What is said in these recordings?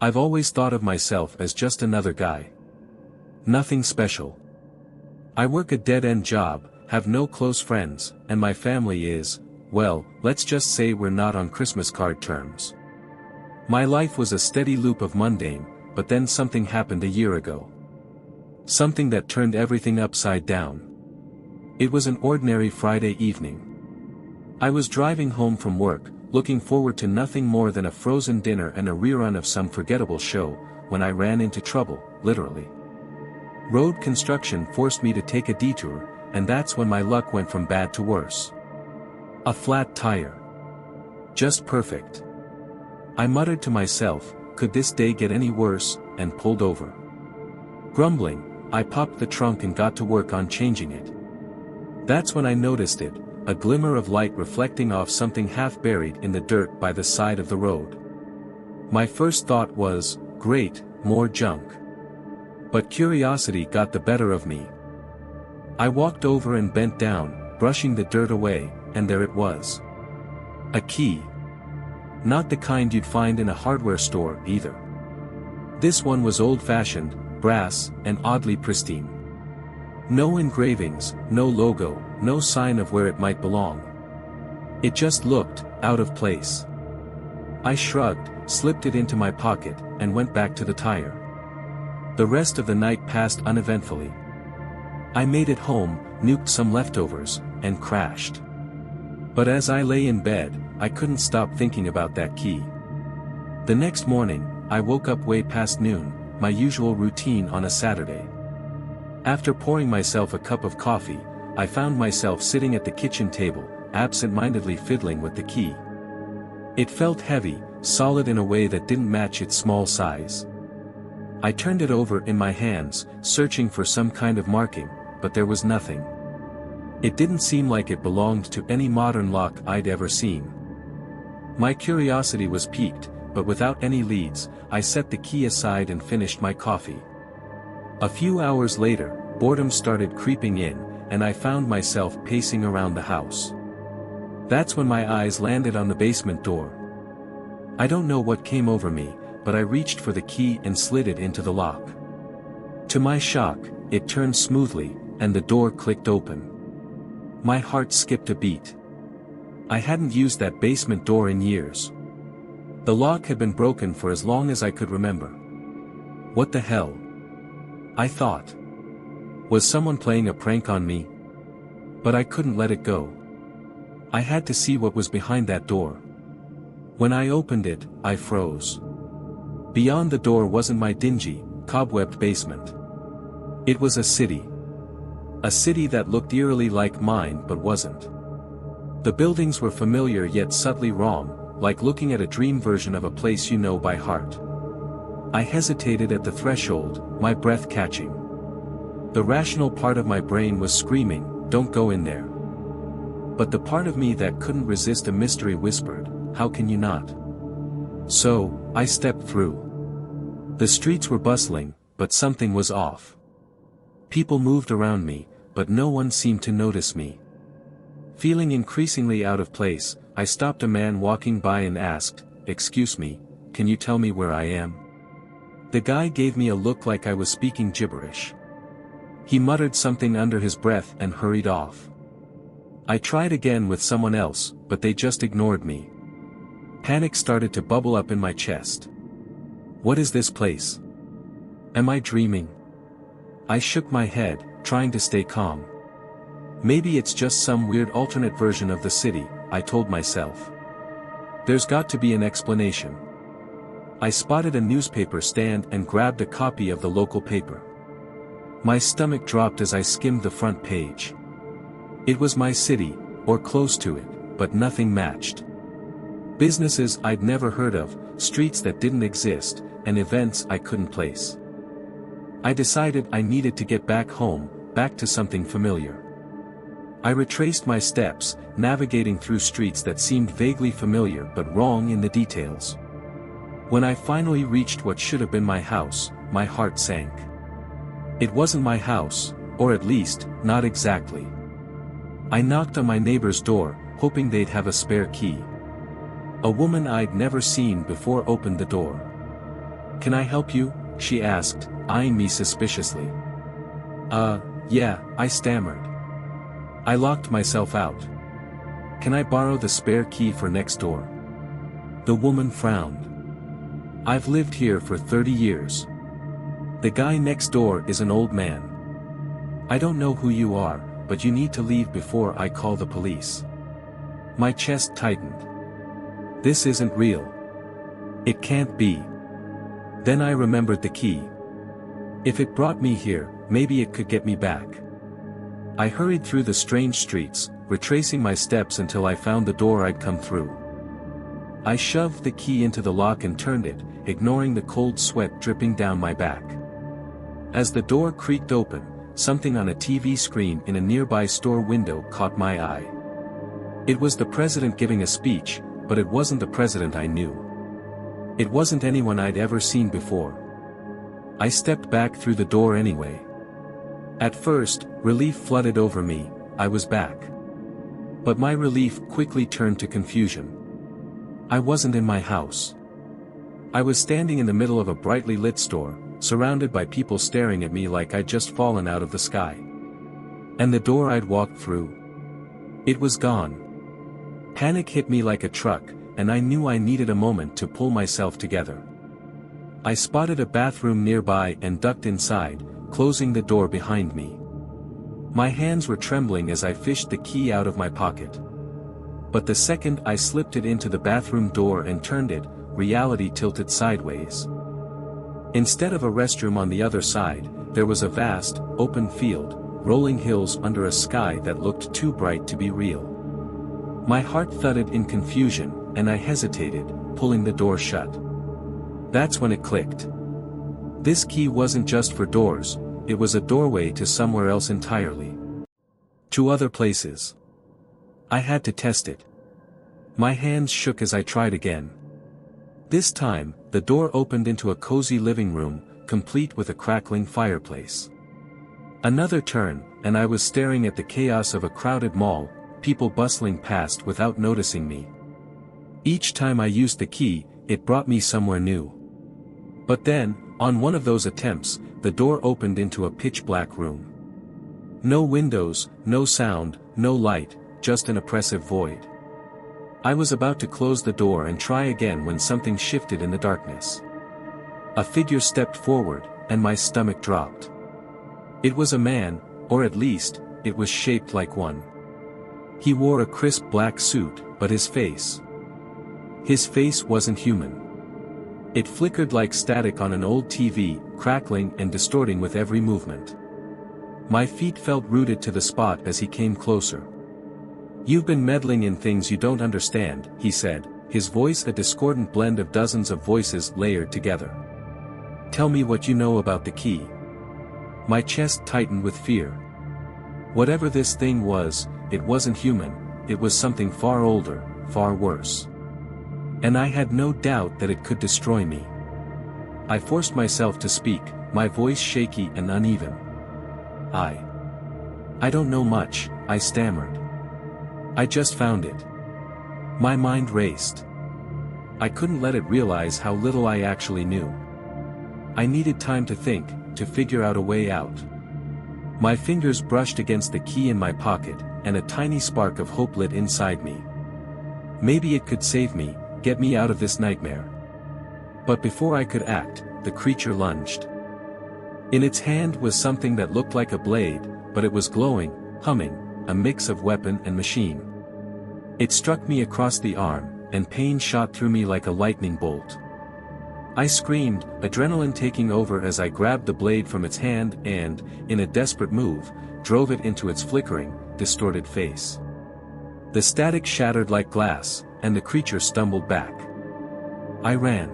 I've always thought of myself as just another guy. Nothing special. I work a dead-end job, have no close friends, and my family is, well, let's just say we're not on Christmas card terms. My life was a steady loop of mundane, but then something happened a year ago. Something that turned everything upside down. It was an ordinary Friday evening. I was driving home from work, looking forward to nothing more than a frozen dinner and a rerun of some forgettable show, when I ran into trouble, literally. Road construction forced me to take a detour, and that's when my luck went from bad to worse. A flat tire. Just perfect. I muttered to myself, could this day get any worse, and pulled over. Grumbling, I popped the trunk and got to work on changing it. That's when I noticed it, a glimmer of light reflecting off something half buried in the dirt by the side of the road. My first thought was, great, more junk. But curiosity got the better of me. I walked over and bent down, brushing the dirt away, and there it was. A key. Not the kind you'd find in a hardware store, either. This one was old-fashioned, brass, and oddly pristine. No engravings, no logo, no sign of where it might belong. It just looked out of place. I shrugged, slipped it into my pocket, and went back to the tire. The rest of the night passed uneventfully. I made it home, nuked some leftovers, and crashed. But as I lay in bed, I couldn't stop thinking about that key. The next morning, I woke up way past noon, my usual routine on a Saturday. After pouring myself a cup of coffee, I found myself sitting at the kitchen table, absent-mindedly fiddling with the key. It felt heavy, solid in a way that didn't match its small size. I turned it over in my hands, searching for some kind of marking, but there was nothing. It didn't seem like it belonged to any modern lock I'd ever seen. My curiosity was piqued, but without any leads, I set the key aside and finished my coffee. A few hours later, boredom started creeping in, and I found myself pacing around the house. That's when my eyes landed on the basement door. I don't know what came over me, but I reached for the key and slid it into the lock. To my shock, it turned smoothly, and the door clicked open. My heart skipped a beat. I hadn't used that basement door in years. The lock had been broken for as long as I could remember. What the hell? I thought. Was someone playing a prank on me? But I couldn't let it go. I had to see what was behind that door. When I opened it, I froze. Beyond the door wasn't my dingy, cobwebbed basement. It was a city. A city that looked eerily like mine but wasn't. The buildings were familiar yet subtly wrong, like looking at a dream version of a place you know by heart. I hesitated at the threshold, my breath catching. The rational part of my brain was screaming, don't go in there. But the part of me that couldn't resist a mystery whispered, how can you not? So, I stepped through. The streets were bustling, but something was off. People moved around me, but no one seemed to notice me. Feeling increasingly out of place, I stopped a man walking by and asked, "Excuse me, can you tell me where I am?" The guy gave me a look like I was speaking gibberish. He muttered something under his breath and hurried off. I tried again with someone else, but they just ignored me. Panic started to bubble up in my chest. What is this place? Am I dreaming? I shook my head, trying to stay calm. Maybe it's just some weird alternate version of the city, I told myself. There's got to be an explanation. I spotted a newspaper stand and grabbed a copy of the local paper. My stomach dropped as I skimmed the front page. It was my city, or close to it, but nothing matched. Businesses I'd never heard of, streets that didn't exist, and events I couldn't place. I decided I needed to get back home, back to something familiar. I retraced my steps, navigating through streets that seemed vaguely familiar but wrong in the details. When I finally reached what should have been my house, my heart sank. It wasn't my house, or at least, not exactly. I knocked on my neighbor's door, hoping they'd have a spare key. A woman I'd never seen before opened the door. "Can I help you?" she asked, eyeing me suspiciously. Yeah," I stammered. I locked myself out. "Can I borrow the spare key for next door?" The woman frowned. "I've lived here for 30 years. The guy next door is an old man. I don't know who you are, but you need to leave before I call the police." My chest tightened. This isn't real. It can't be. Then I remembered the key. If it brought me here, maybe it could get me back. I hurried through the strange streets, retracing my steps until I found the door I'd come through. I shoved the key into the lock and turned it, ignoring the cold sweat dripping down my back. As the door creaked open, something on a TV screen in a nearby store window caught my eye. It was the president giving a speech, but it wasn't the president I knew. It wasn't anyone I'd ever seen before. I stepped back through the door anyway. At first, relief flooded over me. I was back. But my relief quickly turned to confusion. I wasn't in my house. I was standing in the middle of a brightly lit store, surrounded by people staring at me like I'd just fallen out of the sky. And the door I'd walked through, it was gone. Panic hit me like a truck, and I knew I needed a moment to pull myself together. I spotted a bathroom nearby and ducked inside, closing the door behind me. My hands were trembling as I fished the key out of my pocket. But the second I slipped it into the bathroom door and turned it, reality tilted sideways. Instead of a restroom on the other side, there was a vast, open field, rolling hills under a sky that looked too bright to be real. My heart thudded in confusion, and I hesitated, pulling the door shut. That's when it clicked. This key wasn't just for doors, it was a doorway to somewhere else entirely. To other places. I had to test it. My hands shook as I tried again. This time, the door opened into a cozy living room, complete with a crackling fireplace. Another turn, and I was staring at the chaos of a crowded mall, people bustling past without noticing me. Each time I used the key, it brought me somewhere new. But then, on one of those attempts, the door opened into a pitch-black room. No windows, no sound, no light, just an oppressive void. I was about to close the door and try again when something shifted in the darkness. A figure stepped forward, and my stomach dropped. It was a man, or at least, it was shaped like one. He wore a crisp black suit, but his face wasn't human. It flickered like static on an old TV, crackling and distorting with every movement. My feet felt rooted to the spot as he came closer. "You've been meddling in things you don't understand," he said, his voice a discordant blend of dozens of voices layered together. "Tell me what you know about the key." My chest tightened with fear. Whatever this thing was, it wasn't human, it was something far older, far worse. And I had no doubt that it could destroy me. I forced myself to speak, my voice shaky and uneven. I don't know much," I stammered. "I just found it." My mind raced. I couldn't let it realize how little I actually knew. I needed time to think, to figure out a way out. My fingers brushed against the key in my pocket, and a tiny spark of hope lit inside me. Maybe it could save me, get me out of this nightmare. But before I could act, the creature lunged. In its hand was something that looked like a blade, but it was glowing, humming, a mix of weapon and machine. It struck me across the arm, and pain shot through me like a lightning bolt. I screamed, adrenaline taking over as I grabbed the blade from its hand and, in a desperate move, drove it into its flickering, distorted face. The static shattered like glass, and the creature stumbled back. I ran.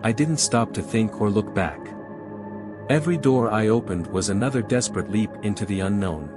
I didn't stop to think or look back. Every door I opened was another desperate leap into the unknown.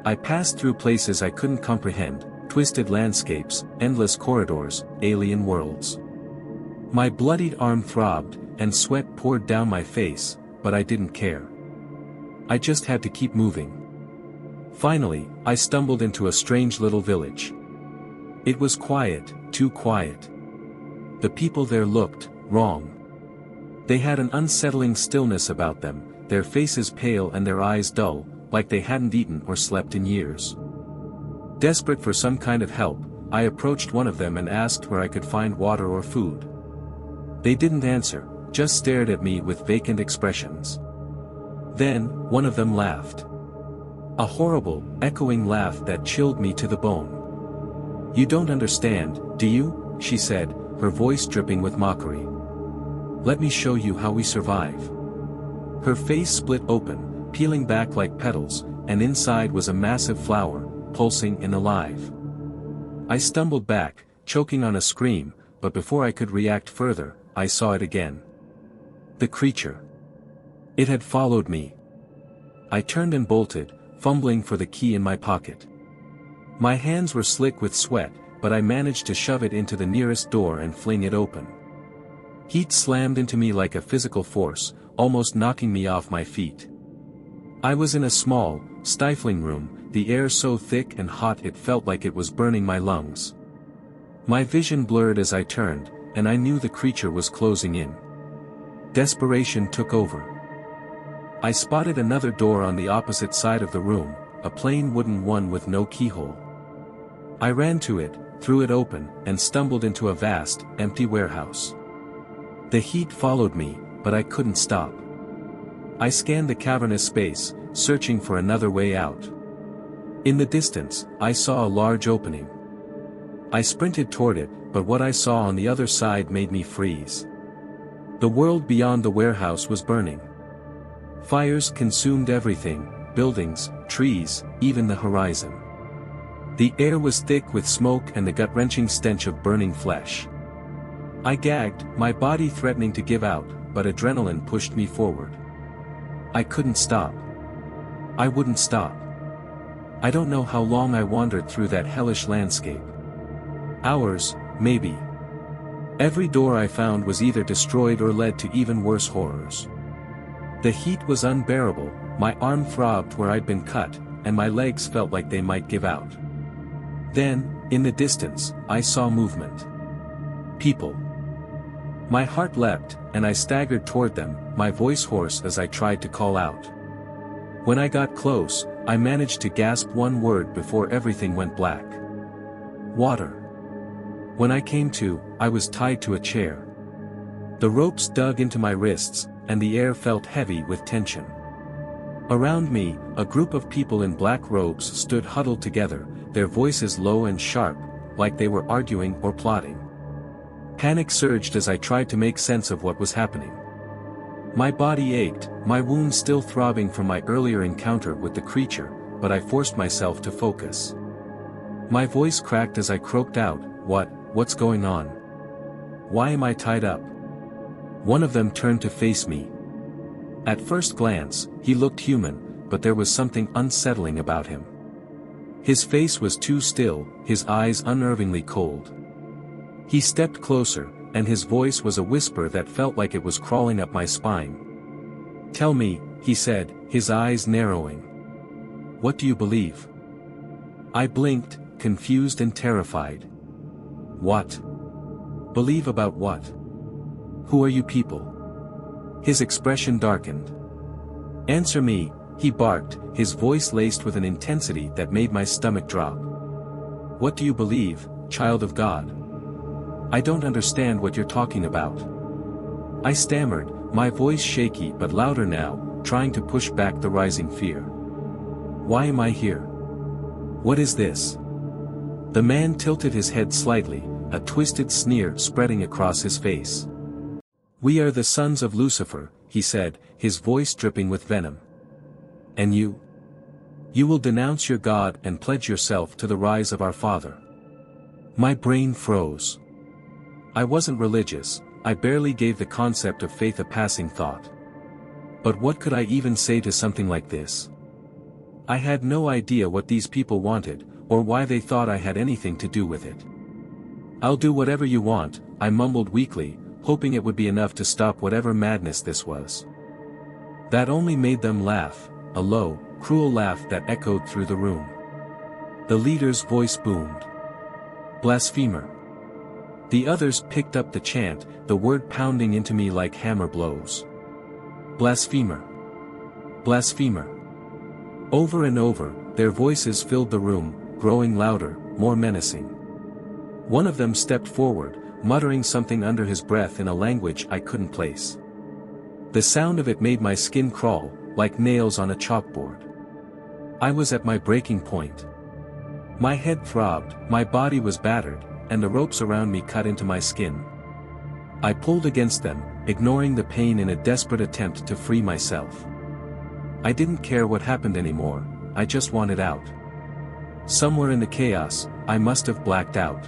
I passed through places I couldn't comprehend, twisted landscapes, endless corridors, alien worlds. My bloodied arm throbbed, and sweat poured down my face, but I didn't care. I just had to keep moving. Finally, I stumbled into a strange little village. It was quiet, too quiet. The people there looked wrong. They had an unsettling stillness about them, their faces pale and their eyes dull, like they hadn't eaten or slept in years. Desperate for some kind of help, I approached one of them and asked where I could find water or food. They didn't answer, just stared at me with vacant expressions. Then, one of them laughed. A horrible, echoing laugh that chilled me to the bone. "You don't understand, do you?" she said, her voice dripping with mockery. "Let me show you how we survive." Her face split open, peeling back like petals, and inside was a massive flower, pulsing and alive. I stumbled back, choking on a scream, but before I could react further, I saw it again. The creature. It had followed me. I turned and bolted, fumbling for the key in my pocket. My hands were slick with sweat, but I managed to shove it into the nearest door and fling it open. Heat slammed into me like a physical force, almost knocking me off my feet. I was in a small, stifling room, the air so thick and hot it felt like it was burning my lungs. My vision blurred as I turned, and I knew the creature was closing in. Desperation took over. I spotted another door on the opposite side of the room, a plain wooden one with no keyhole. I ran to it, threw it open, and stumbled into a vast, empty warehouse. The heat followed me, but I couldn't stop. I scanned the cavernous space, searching for another way out. In the distance, I saw a large opening. I sprinted toward it, but what I saw on the other side made me freeze. The world beyond the warehouse was burning. Fires consumed everything, buildings, trees, even the horizon. The air was thick with smoke and the gut-wrenching stench of burning flesh. I gagged, my body threatening to give out, but adrenaline pushed me forward. I couldn't stop. I wouldn't stop. I don't know how long I wandered through that hellish landscape. Hours, maybe. Every door I found was either destroyed or led to even worse horrors. The heat was unbearable, my arm throbbed where I'd been cut, and my legs felt like they might give out. Then, in the distance, I saw movement. People. My heart leapt, and I staggered toward them, my voice hoarse as I tried to call out. When I got close, I managed to gasp one word before everything went black. Water. When I came to, I was tied to a chair. The ropes dug into my wrists, and the air felt heavy with tension. Around me, a group of people in black robes stood huddled together, their voices low and sharp, like they were arguing or plotting. Panic surged as I tried to make sense of what was happening. My body ached, my wounds still throbbing from my earlier encounter with the creature, but I forced myself to focus. My voice cracked as I croaked out, What's going on? Why am I tied up?" One of them turned to face me. At first glance, he looked human, but there was something unsettling about him. His face was too still, his eyes unnervingly cold. He stepped closer, and his voice was a whisper that felt like it was crawling up my spine. "Tell me," he said, his eyes narrowing. "What do you believe?" I blinked, confused and terrified. "What? Believe about what? Who are you people?" His expression darkened. "Answer me," he barked, his voice laced with an intensity that made my stomach drop. "What do you believe, child of God?" "I don't understand what you're talking about." I stammered, my voice shaky but louder now, trying to push back the rising fear. "Why am I here? What is this?" The man tilted his head slightly, a twisted sneer spreading across his face. "We are the sons of Lucifer," he said, his voice dripping with venom. "And you? You will denounce your God and pledge yourself to the rise of our Father." My brain froze. I wasn't religious, I barely gave the concept of faith a passing thought. But what could I even say to something like this? I had no idea what these people wanted, or why they thought I had anything to do with it. "I'll do whatever you want," I mumbled weakly, hoping it would be enough to stop whatever madness this was. That only made them laugh, a low, cruel laugh that echoed through the room. The leader's voice boomed. "Blasphemer! The others picked up the chant, the word pounding into me like hammer blows. Blasphemer. Blasphemer. Over and over, their voices filled the room, growing louder, more menacing. One of them stepped forward, muttering something under his breath in a language I couldn't place. The sound of it made my skin crawl, like nails on a chalkboard. I was at my breaking point. My head throbbed, my body was battered, and the ropes around me cut into my skin. I pulled against them, ignoring the pain in a desperate attempt to free myself. I didn't care what happened anymore, I just wanted out. Somewhere in the chaos, I must have blacked out.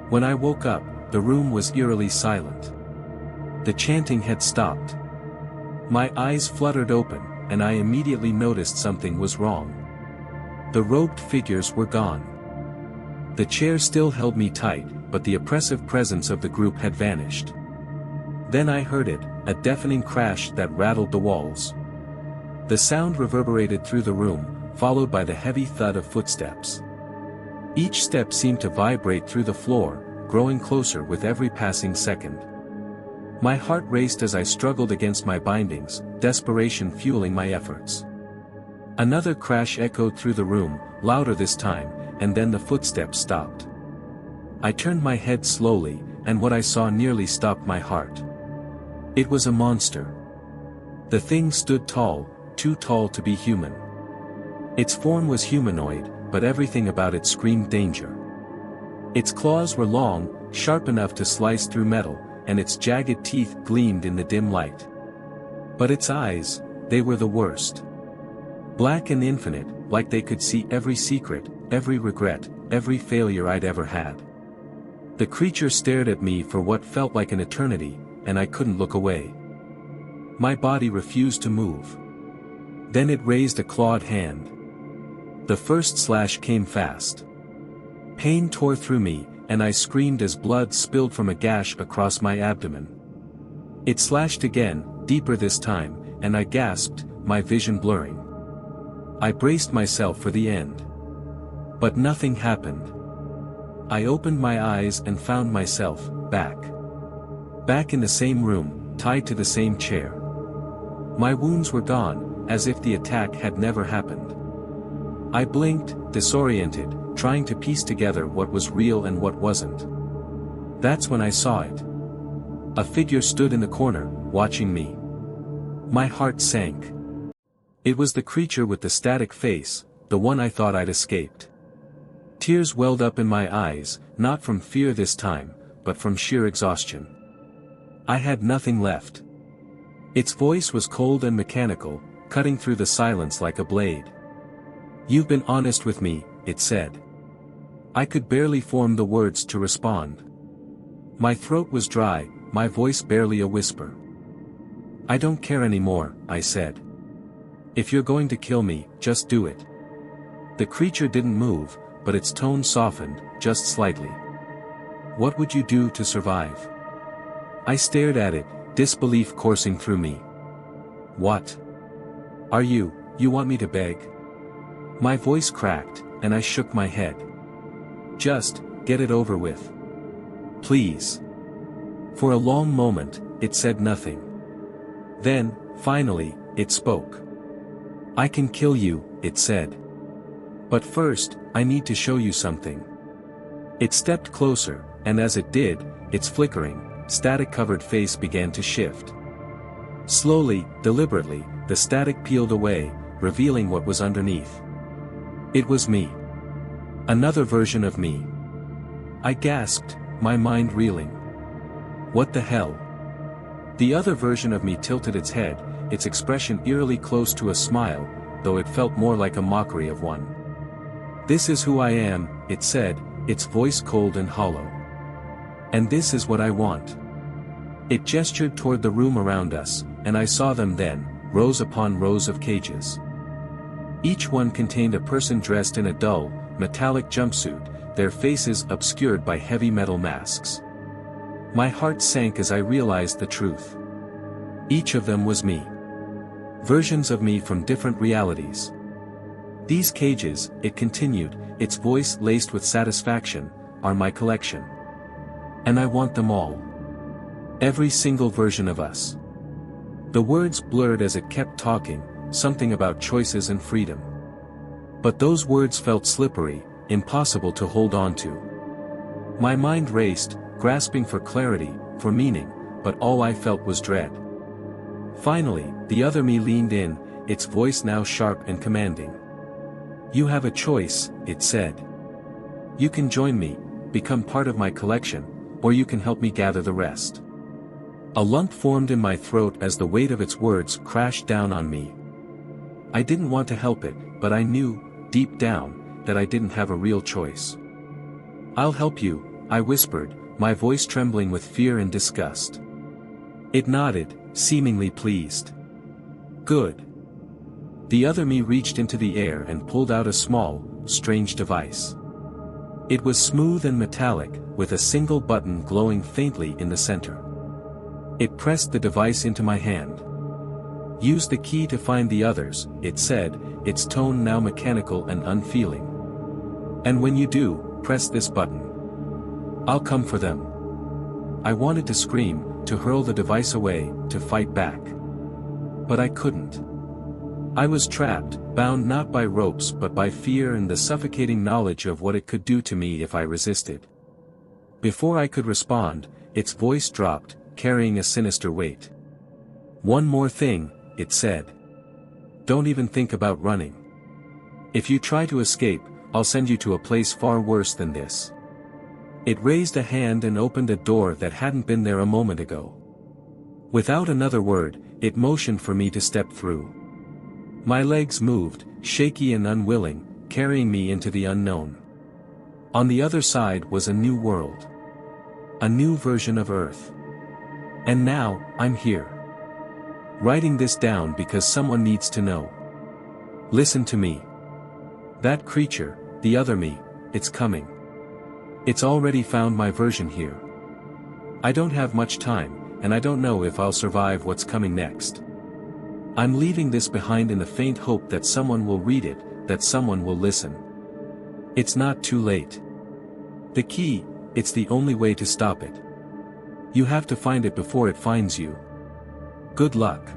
When I woke up, the room was eerily silent. The chanting had stopped. My eyes fluttered open, and I immediately noticed something was wrong. The robed figures were gone. The chair still held me tight, but the oppressive presence of the group had vanished. Then I heard it, a deafening crash that rattled the walls. The sound reverberated through the room, followed by the heavy thud of footsteps. Each step seemed to vibrate through the floor, growing closer with every passing second. My heart raced as I struggled against my bindings, desperation fueling my efforts. Another crash echoed through the room, louder this time, and then the footsteps stopped. I turned my head slowly, and what I saw nearly stopped my heart. It was a monster. The thing stood tall, too tall to be human. Its form was humanoid, but everything about it screamed danger. Its claws were long, sharp enough to slice through metal, and its jagged teeth gleamed in the dim light. But its eyes, they were the worst. Black and infinite, like they could see every secret, every regret, every failure I'd ever had. The creature stared at me for what felt like an eternity, and I couldn't look away. My body refused to move. Then it raised a clawed hand. The first slash came fast. Pain tore through me, and I screamed as blood spilled from a gash across my abdomen. It slashed again, deeper this time, and I gasped, my vision blurring. I braced myself for the end. But nothing happened. I opened my eyes and found myself, back. Back in the same room, tied to the same chair. My wounds were gone, as if the attack had never happened. I blinked, disoriented, trying to piece together what was real and what wasn't. That's when I saw it. A figure stood in the corner, watching me. My heart sank. It was the creature with the static face, the one I thought I'd escaped. Tears welled up in my eyes, not from fear this time, but from sheer exhaustion. I had nothing left. Its voice was cold and mechanical, cutting through the silence like a blade. "You've been honest with me," it said. I could barely form the words to respond. My throat was dry, my voice barely a whisper. "I don't care anymore," I said. "If you're going to kill me, just do it." The creature didn't move, but its tone softened, just slightly. "What would you do to survive?" I stared at it, disbelief coursing through me. "What? You want me to beg?" My voice cracked, and I shook my head. "Just, get it over with. Please." For a long moment, it said nothing. Then, finally, it spoke. "I can kill you," it said. "But first, I need to show you something." It stepped closer, and as it did, its flickering, static-covered face began to shift. Slowly, deliberately, the static peeled away, revealing what was underneath. It was me. Another version of me. I gasped, my mind reeling. What the hell? The other version of me tilted its head, its expression eerily close to a smile, though it felt more like a mockery of one. "This is who I am," it said, its voice cold and hollow. "And this is what I want." It gestured toward the room around us, and I saw them then, rows upon rows of cages. Each one contained a person dressed in a dull, metallic jumpsuit, their faces obscured by heavy metal masks. My heart sank as I realized the truth. Each of them was me. Versions of me from different realities. "These cages," it continued, its voice laced with satisfaction, "are my collection. And I want them all. Every single version of us. The words blurred as it kept talking, something about choices and freedom. But those words felt slippery, impossible to hold on to. My mind raced, grasping for clarity, for meaning, but all I felt was dread. Finally, the other me leaned in, its voice now sharp and commanding. You have a choice, it said. You can join me, become part of my collection, or you can help me gather the rest. A lump formed in my throat as the weight of its words crashed down on me. I didn't want to help it, but I knew, deep down, that I didn't have a real choice. I'll help you, I whispered, my voice trembling with fear and disgust. It nodded, seemingly pleased. Good. The other me reached into the air and pulled out a small, strange device. It was smooth and metallic, with a single button glowing faintly in the center. It pressed the device into my hand. Use the key to find the others, it said, its tone now mechanical and unfeeling. And when you do, press this button. I'll come for them. I wanted to scream, to hurl the device away, to fight back. But I couldn't. I was trapped, bound not by ropes but by fear and the suffocating knowledge of what it could do to me if I resisted. Before I could respond, its voice dropped, carrying a sinister weight. One more thing, it said. Don't even think about running. If you try to escape, I'll send you to a place far worse than this. It raised a hand and opened a door that hadn't been there a moment ago. Without another word, it motioned for me to step through. My legs moved, shaky and unwilling, carrying me into the unknown. On the other side was a new world. A new version of Earth. And now, I'm here. Writing this down because someone needs to know. Listen to me. That creature, the other me, it's coming. It's already found my version here. I don't have much time, and I don't know if I'll survive what's coming next. I'm leaving this behind in the faint hope that someone will read it, that someone will listen. It's not too late. The key, it's the only way to stop it. You have to find it before it finds you. Good luck.